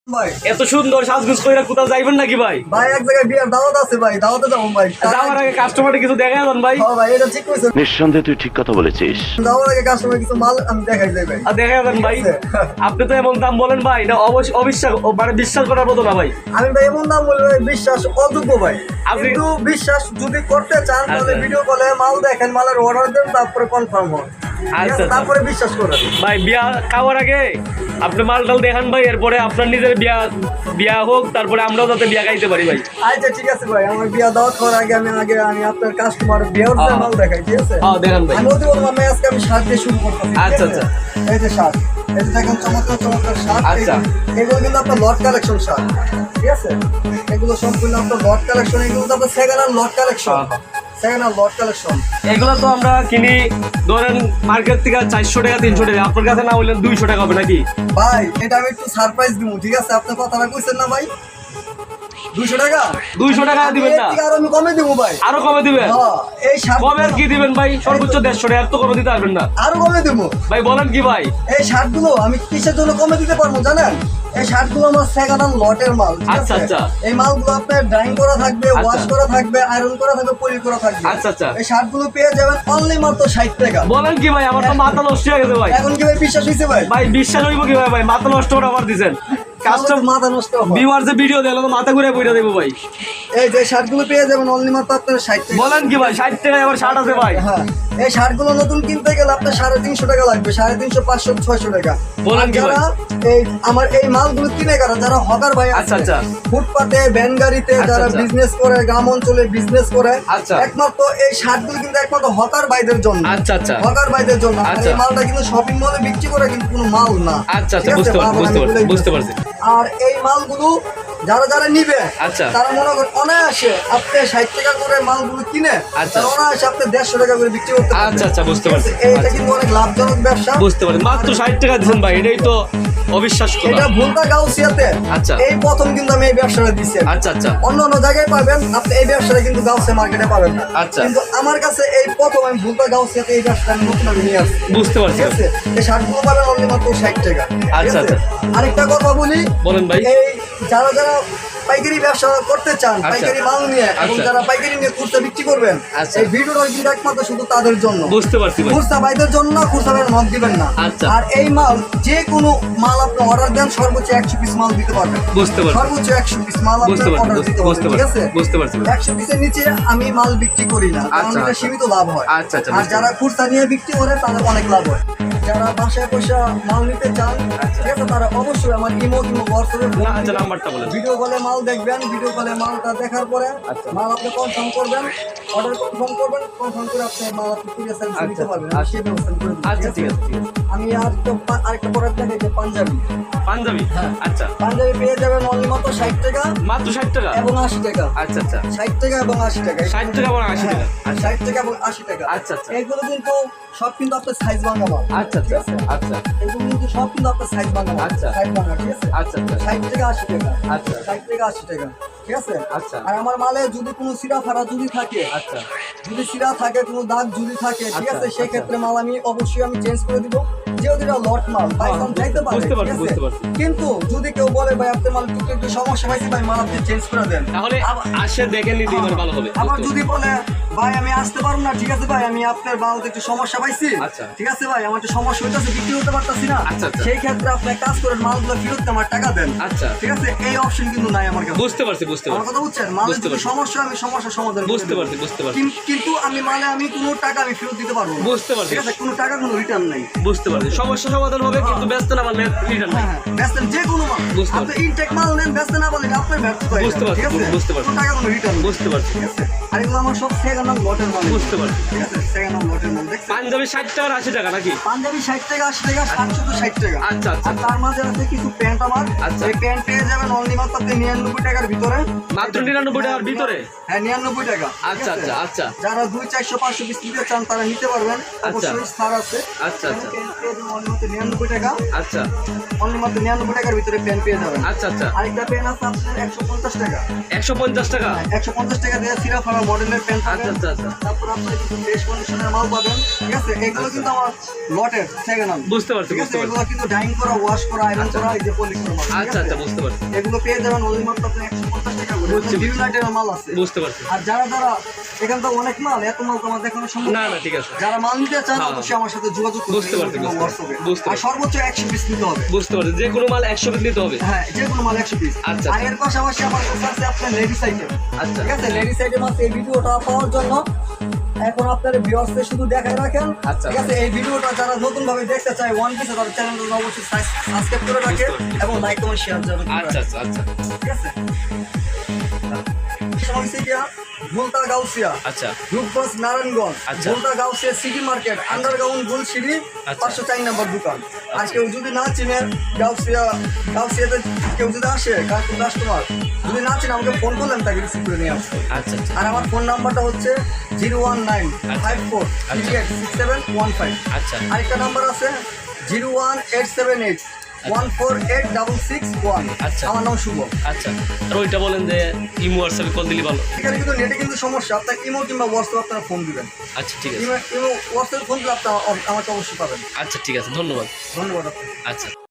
ভাই এত সুন্দর সাজগুজ কইরা কোথাও যাইবেন নাকি ভাই? ভাই এক জায়গায় বিয়ার দাওয়াত আছে ভাই, দাওয়াতে যাবো ভাই। যাওয়ার আগে কাস্টমারকে কিছু দেখাই দেন ভাই। হ্যাঁ ভাই, এটা ঠিক কইছেন। নিঃসন্দেহে তুই ঠিক কথা বলেছিস। যাওয়ার আগে কাস্টমার কিছু মাল আমি দেখাই যাই ভাই। আর দেখাই দেন ভাই। আপনি তো এমন দাম বলেন ভাই, এটা অবিশ্বাস মানে বিশ্বাস করার মতো না ভাই। আমি ভাই এমন দাম বলবো ভাই, বিশ্বাস অযোগ্য ভাই। আপনি- কিন্তু বিশ্বাস যদি করতে চান তাহলে আচ্ছা। ভিডিও কলে মাল দেখেন, মালের অর্ডার দেন, তারপরে কনফার্ম হন। ঠিক আছে? আচ্ছা। তারপরে বিশ্বাস করেন। ভাই বিয়া খাওয়ার আগে আপনি মাল টাল দেখান ভাই, এরপরে আপনার নিজের বিয়া হোক, তারপরে আমরাও যাতে বিয়া খাইতে পারি ভাই। আচ্ছা ঠিক আছে ভাই, আমার বিয়া দাওয়াত করার আগে আমি আপনার কাস্টমার বিয়ার মাল দেখাই, ঠিক আছে? হ্যাঁ দেখান ভাই। আমি ওদের বললাম আমি আজকে শার্ট দিয়ে শুরু করতেছি। ঠিক আচ্ছা, আছে? আচ্ছা। এই যে শার্ট, এই যে দেখেন চমৎকার চমৎকার শার্ট। আচ্ছা। এগুলো কিন্তু আপনার লট কালেকশন শার্ট, ঠিক আছে? এগুলো সম্পূর্ণ আপনার লট কালেকশন, এগুলো তো আপনার সেকেন্ড হ্যান্ড লট কালেকশন, সেকেন্ড হ্যান্ড লট কালেকশন। এগুলো তো আমরা কিনি ধরেন মার্কেট থেকে 400 টাকা 300 টাকা, আপনার কাছে না হইলে 200 টাকা হবে নাকি? ভাই এটা আমি একটু সারপ্রাইজ দিব, ঠিক আছে? আপনার কথাটা কইছেন না ভাই, 200 টাকা 200 টাকা দিবেন না? এর থেকে আরো আমি কমে দিব ভাই। আরো কমে দিবেন? হ্যাঁ, এই শার্ট কবে আর কি দিবেন ভাই? সর্বোচ্চ 150 টাকা, এত কমে দিতে পারবেন না আরো কমে দিব ভাই। বলেন কি ভাই? এই শার্টগুলো আমি কিসের জন্য কমে দিতে পারবো জানেন? এই শার্টগুলো আমার সেকেন্ড হ্যান্ড লটের মাল, ঠিক আচ্ছা, আছে? আচ্ছা। এই মালগুলো আপনার ড্রাইং করা থাকবে, আচ্ছা। ওয়াশ করা থাকবে, আয়রন করা থাকবে, পলি করা থাকবে। আচ্ছা, আচ্ছা। এই শার্টগুলো পেয়ে যাবেন অনলি মাত্র 60 টাকা। বলেন কি ভাই? আমার তো মাথা নষ্ট হয়ে গেছে ভাই। এখন কি ভাই বিশ্বাস হইছে ভাই? ভাই বিশ্বাস হইব কি ভাই? মাথা নষ্ট করে অফার দিছেন। কাস্টমার মাথা নষ্ট হয়। ভিউয়ার যে ভিডিও দেখলো তো মাথা ঘুরে পড়ে দেবো ভাই। এই যে শার্টগুলো পেয়ে যাবেন অনলি মাত্র আপনার 60 টাকা। বলেন কি ভাই? 60 টাকায় আবার শার্ট আছে ভাই? হ্যাঁ, এই শার্টগুলো নতুন কিনতে গেলে আপনার 350 টাকা লাগবে, 350, 500, 600 টাকা। বলেন আর কি ভাই? যারা এই আমার এই মালগুলো কিনে কারা, যারা হকার ভাই আছে, আচ্ছা, আচ্ছা। ফুটপাতে, ভ্যান গাড়িতে আচ্ছা, যারা আচ্ছা। বিজনেস করে, গ্রাম অঞ্চলে বিজনেস করে, আচ্ছা। একমাত্র এই শার্টগুলো কিন্তু একমাত্র হকার ভাইদের জন্য। আচ্ছা, আচ্ছা। হকার ভাইদের জন্য। আর আচ্ছা। এই মালটা কিন্তু শপিং মলে বিক্রি করে কিন্তু কোনো মাল না। আচ্ছা, আচ্ছা, ঠিক আছে? বুঝতে পারছি, বাবা, বুঝতে আমি পারছি, বলে বুঝতে দিচ্ছি। পারছি। আর এই মালগুলো যারা যারা নিবে, আচ্ছা। তারা মনে করেন অনায়াসে আপনি 60 টাকা করে মালগুলো কিনে আচ্ছা। তারা অনায়াসে আপনি 150 টাকা করে বিক্রি করতে পারবেন। আচ্ছা, আচ্ছা, বুঝতে পারছি। এইটা আচ্ছা। কিন্তু অনেক লাভজনক ব্যবসা। বুঝতে পারছি। মাত্র 60 টাকা দিচ্ছেন ভাই, এটাই তো অবিশ্বাস করা। এটা ভুলতা গাউসিয়াতে আচ্ছা। এই প্রথম কিন্তু আমি এই ব্যবসাটা দিচ্ছি। আচ্ছা, আচ্ছা। অন্য অন্য জায়গায় পাবেন, আপনি এই ব্যবসাটা কিন্তু গাউসিয়া মার্কেটে পাবেন না। আচ্ছা। কিন্তু আমার কাছে এই প্রথম আমি ভুলতা গাউসিয়াতে এই ব্যবসাটা আমি নতুন আমি নিয়ে আসছি। বুঝতে পারছি। ঠিক আছে? এই শার্টগুলো পাবেন অনলি মাত্র 60 টাকা। ঠিক আচ্ছা, আছে? আচ্ছা। আরেকটা কথা বলি, বলেন ভাই। এই যারা যারা পাইকারি ব্যবসা করতে চান, আচ্ছা। পাইকারি মাল নিয়ে এবং আচ্ছা। যারা পাইকারি নিয়ে খুচরা বিক্রি করবেন, আচ্ছা। এই ভিডিওটা কিন্তু একমাত্র শুধু তাদের জন্য। বুঝতে পারছি ভাই। খুচরা ভাইদের জন্য না, খুচরা ভাইয়ের নক দিবেন না। আচ্ছা। আর এই মাল যে কোনো মাল আপনি অর্ডার দেন, সর্বোচ্চ 100 পিস মাল দিতে পারবেন। বুঝতে পারছি। সর্বোচ্চ 100 পিস মাল আপনি বুঝতে পারছি, অর্ডার দিতে বুঝতে পারবেন। ঠিক পারছি, আছে? বুঝতে পারছি। 100 পিসের নিচে আমি মাল বিক্রি করি না, কারণ আচ্ছা, এটা আচ্ছা। সীমিত লাভ হয়। আচ্ছা, আচ্ছা, আর বুঝতে যারা খুচরা নিয়ে বিক্রি করে তাদের অনেক লাভ হয়। যারা বাসায় পয়সা মাল নিতে চান, আচ্ছা। ঠিক আছে, তারা অবশ্যই আমার ইমো কিংবা হোয়াটসঅ্যাপে ফোন আচ্ছা, দিবেন। নাম্বারটা বলেন। ভিডিও কলে মাল দেখবেন, ভিডিও কলে মালটা দেখার পরে আচ্ছা। মাল আপনি কনফার্ম করবেন, অর্ডার কনফার্ম করবেন, কনফার্ম করে আপনি মাল আপনি কুরিয়ার সার্ভিসে নিতে আচ্ছা, পারবেন। আচ্ছা। সেই ব্যবস্থা আমি করে দিচ্ছি, আচ্ছা, ঠিক আছে, ঠিক আছে। আমি আরেকটা প্রোডাক্ট দেখাই যে পাঞ্জাবি। পাঞ্জাবি? হ্যাঁ। আচ্ছা। পাঞ্জাবি পেয়ে যাবেন অনলি মাত্র 60 টাকা মাত্র 60 টাকা? এবং 80 টাকা। আচ্ছা, আচ্ছা। 60 টাকা এবং 80 টাকা। 60 টাকা এবং 80 টাকা? হ্যাঁ, 60 টাকা এবং 80 টাকা। আচ্ছা, আচ্ছা। এগুলো কিন্তু সব কিন্তু আপনার সাইজ ভাঙা মাল। আচ্ছা, ঠিক আচ্ছা, আছে? আচ্ছা, এগুলো কিন্তু সব কিন্তু আপনার সাইজ ভাঙা মাল। আচ্ছা। সাইজ ভাঙা, ঠিক আছে? আচ্ছা, আচ্ছা। 60 থেকে 80 টাকা। আচ্ছা। 60 থেকে 80 টাকা। ঠিক আছে? আচ্ছা। আর আমার মালে যদি কোনো সিরা ফাড়া যদি থাকে, আচ্ছা। যদি সিরা থাকে, কোনো দাগ যদি থাকে, ঠিক আচ্ছা, আছে, সেই ক্ষেত্রে মাল আমি অবশ্যই আমি চেঞ্জ করে দিব। যেহেতু এটা লট মাল, বাই চান্স যাইতে পারে, বুঝতে পারছি, ঠিক আছে? বুঝতে পারছি। কিন্তু যদি কেউ বলে ভাই আপনার মাল একটু সমস্যা পাইছি, ভাই মাল আপনি চেঞ্জ করে দেন। তাহলে আসে দেখে নিতে এবার ভালো হবে। আবার যদি বলে ভাই আমি আসতে পারবো না, ঠিক আছে ভাই আমি আপনার মালতে একটু সমস্যা পাইছি, আচ্ছা। ঠিক আছে ভাই আমার একটু সমস্যা হইতেছে, বিক্রি করতে পারতাছি না, আচ্ছা, আচ্ছা। সেই ক্ষেত্রে আপনি এক কাজ করেন, মালগুলো ফেরত দিয়ে আমার টাকা দেন। আচ্ছা। ঠিক আছে? এই অপশন কিন্তু নাই আমার কাছে। বুঝতে পারছি, বুঝতে আমার পারছি। কথা বুঝছেন? মালের বুঝতে যদি পারছি। সমস্যা আমি সমস্যার সমাধান করে বুঝতে দেব। পারছি, বুঝতে পারছি। কিন্তু আমি আমি কোনো টাকা আমি ফেরত দিতে পারবো না। বুঝতে পারছি। ঠিক আছে? কোনো টাকা কোনো রিটার্ন নাই। বুঝতে পারছি। সমস্যা সমাধান হবে, কিন্তু ব্যস্ত না পারলে রিটার্ন নাই। হ্যাঁ, বেচতেন যে কোনো মাল, বুঝতে আপনি ইনটেক মাল নেন, বেচতে না পারলে আপনার ব্যর্থতা। বুঝতে পারছি, ঠিক আছে? বুঝতে পারছি। কোনো টাকা কোনো রিটার্ন। বুঝতে পারছি। ঠিক আছে? আর এগুলো আমার সব সেকেন্ড হ্যান্ড লটের মাল। বুঝতে পারছি। ঠিক আছে? সেকেন্ড হ্যান্ড লটের মাল। দেখছেন? পাঞ্জাবি 60 টাকা আর 80 টাকা নাকি? পাঞ্জাবি 60 টাকা, 80 টাকা, শার্ট শুধু 60 টাকা। আচ্ছা, আচ্ছা। আর তার মাঝে আছে কিছু প্যান্ট আমার। আচ্ছা। এই প্যান্ট পেয়ে যাবেন অনলি মাত্র আপনি 99 টাকার ভিতরে। মাত্র 99 টাকার ভিতরে? হ্যাঁ, 99 টাকা। ঠিক আচ্ছা, আছে? আচ্ছা, আচ্ছা। যারা 200, 400, 500 পিস নিতে চান তারা নিতে পারবেন। আচ্ছা। অবশ্যই ছাড় আছে। আচ্ছা, আচ্ছা। প্যান্ট পেয়ে যাবেন অনলি মাত্র 99 টাকা। আচ্ছা, অনলি মাত্র 99 টাকার ভিতরে প্যান্ট পেয়ে যাবেন। আচ্ছা, আচ্ছা। আরেকটা প্যান্ট আছে আপনার 150 টাকা। 150 টাকা? 150 টাকা দিয়ে সিরা ফাড়া মডেলের প্যান্ট পাবেন। আচ্ছা, আচ্ছা আচ্ছা তারপর আপনার কিছু ফ্রেশ কন্ডিশনের মাল পাবেন, ঠিক আছে? এগুলো কিন্তু আমার লটের সেকেন্ড হ্যান্ড, বুঝতে পারছি ঠিক আছে? বুঝতে পারছি এগুলো কিন্তু ডাইং করা, ওয়াশ করা, আয়রন করা, এই যে পলিশগুলো মাল, ঠিক আচ্ছা আছে? আচ্ছা বুঝতে পারছি এগুলো পেয়ে যাবেন ওই মাত্র আপনি 150 টাকা করে। বুঝছি, এখানে বিভিন্ন আইটেমের মাল আছে। বুঝতে পারছি আর যারা এখান থেকে অনেক মাল, এত মাল তো আমার দেখানো সম্ভব না না। না ঠিক আছে যারা মাল নিতে চান হ্যাঁ। অবশ্যই আমার সাথে যোগাযোগ করতে বুঝতে পারছি, বুঝতে পারছি, বুঝতে আর পারছি। সর্বোচ্চ 100 পিস নিতে হবে। বুঝতে পারছি যে কোনো মাল 100 পিস নিতে হবে হ্যাঁ, যে কোনো মাল 100 পিস। আচ্ছা, আর এর পাশাপাশি আমার কাছে আছে আপনার লেডিস আইটেম, আচ্ছা ঠিক আছে? লেডিস আইটেম আছে। এই ভিডিওটা পাওয়ার জন্য এখন আপনারা ভিউয়ার্সদের শুধু দেখায় রাখেন, আচ্ছা। ঠিক আছে? এই ভিডিওটা যারা নতুন ভাবে দেখতে চায় ওয়ান পিসে, তাদের চ্যানেলটা অবশ্যই সাবস্ক্রাইব করে রাখে বুঝতে পারছি। এবং লাইক কমেন্ট শেয়ার যাবে, আচ্ছা আচ্ছা আচ্ছা ঠিক আছে? সমস্যা ভুলতা গাউসিয়া, আচ্ছা রূপগঞ্জ নারায়ণগঞ্জ, আচ্ছা। Bhulta Gausia city market, underground গুলশিরি, আচ্ছা। 504 নম্বর দোকান। আর কেউ যদি না চিনেন গাউসিয়াতে কেউ যদি আসে কাস্টমার যদি না চিনে আমাকে ফোন করলেন, তাকে রিসিভ করে নিয়ে আসবে। আচ্ছা আচ্ছা আর আমার ফোন নাম্বারটা হচ্ছে 01954386715। আচ্ছা আরেকটা নাম্বার আছে 01878148661। আচ্ছা। আমার নাম শুভ। আচ্ছা আর ওইটা বলেন যে ইমো হোয়াটসঅ্যাপে কল দিলে ভালো। এখানে কিন্তু নেটে কিন্তু সমস্যা, আপনার ইমো কিংবা হোয়াটসঅ্যাপ আপনারা ফোন দিবেন। আচ্ছা ঠিক আছে ইমো হোয়াটসঅ্যাপ ফোন দিলে আপনার আমাকে অবশ্যই পাবেন। আচ্ছা ঠিক আছে ধন্যবাদ ধন্যবাদ আপনাকে। আচ্ছা